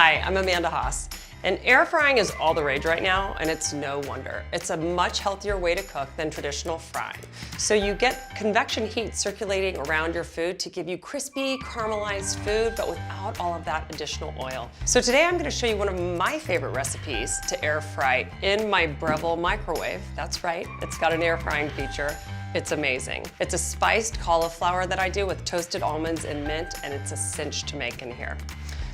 Hi, I'm Amanda Haas. And air frying is all the rage right now, and it's no wonder. It's a much healthier way to cook than traditional frying. So you get convection heat circulating around your food to give you crispy, caramelized food, but without all of that additional oil. So today I'm gonna show you one of my favorite recipes to air fry in my Breville microwave. That's right, it's got an air frying feature. It's amazing. It's a spiced cauliflower that I do with toasted almonds and mint, and it's a cinch to make in here.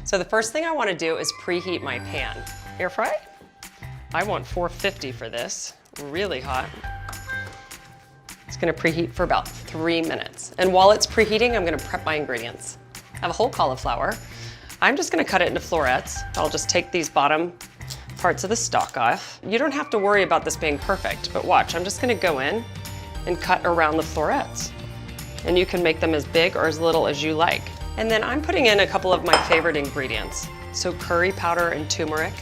So the first thing I want to do is preheat my pan. Air fry? I want 450 for this, really hot. It's gonna preheat for about 3 minutes. And while it's preheating, I'm gonna prep my ingredients. I have a whole cauliflower. I'm just gonna cut it into florets. I'll just take these bottom parts of the stalk off. You don't have to worry about this being perfect, but watch, I'm just gonna go in and cut around the florets. And you can make them as big or as little as you like. And then I'm putting in a couple of my favorite ingredients. So curry powder and turmeric,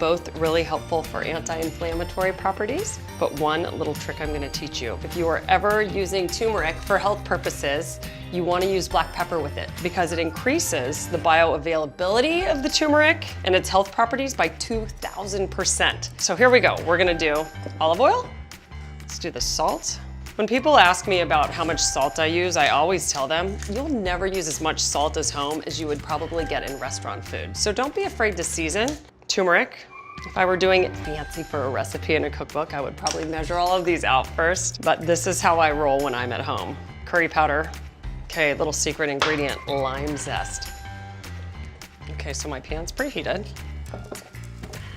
both really helpful for anti-inflammatory properties. But one little trick I'm gonna teach you. If you are ever using turmeric for health purposes, you wanna use black pepper with it because it increases the bioavailability of the turmeric and its health properties by 2,000%. So here we go, we're gonna do olive oil. Let's do the salt. When people ask me about how much salt I use, I always tell them, you'll never use as much salt as home as you would probably get in restaurant food. So don't be afraid to season. Turmeric. If I were doing it fancy for a recipe in a cookbook, I would probably measure all of these out first, but this is how I roll when I'm at home. Curry powder. Okay, little secret ingredient, lime zest. Okay, so my pan's preheated.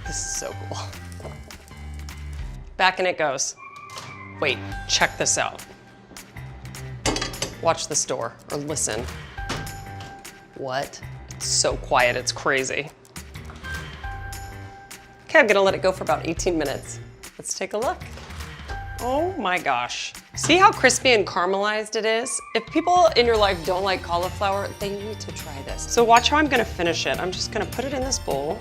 This is so cool. Back in it goes. Wait, check this out. Watch this door, or listen. What? It's so quiet, it's crazy. Okay, I'm gonna let it go for about 18 minutes. Let's take a look. Oh my gosh. See how crispy and caramelized it is? If people in your life don't like cauliflower, they need to try this. So watch how I'm gonna finish it. I'm just gonna put it in this bowl,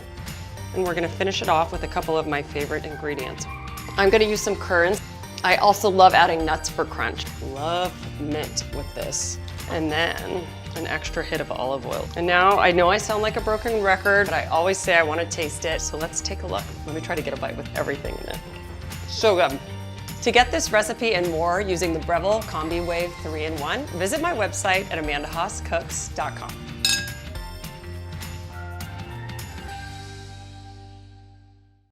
and we're gonna finish it off with a couple of my favorite ingredients. I'm gonna use some currants. I also love adding nuts for crunch. Love mint with this. And then an extra hit of olive oil. And now I know I sound like a broken record, but I always say I want to taste it. So let's take a look. Let me try to get a bite with everything in it. So good. To get this recipe and more using the Breville Combi Wave 3-in-1, visit my website at amandahaascooks.com.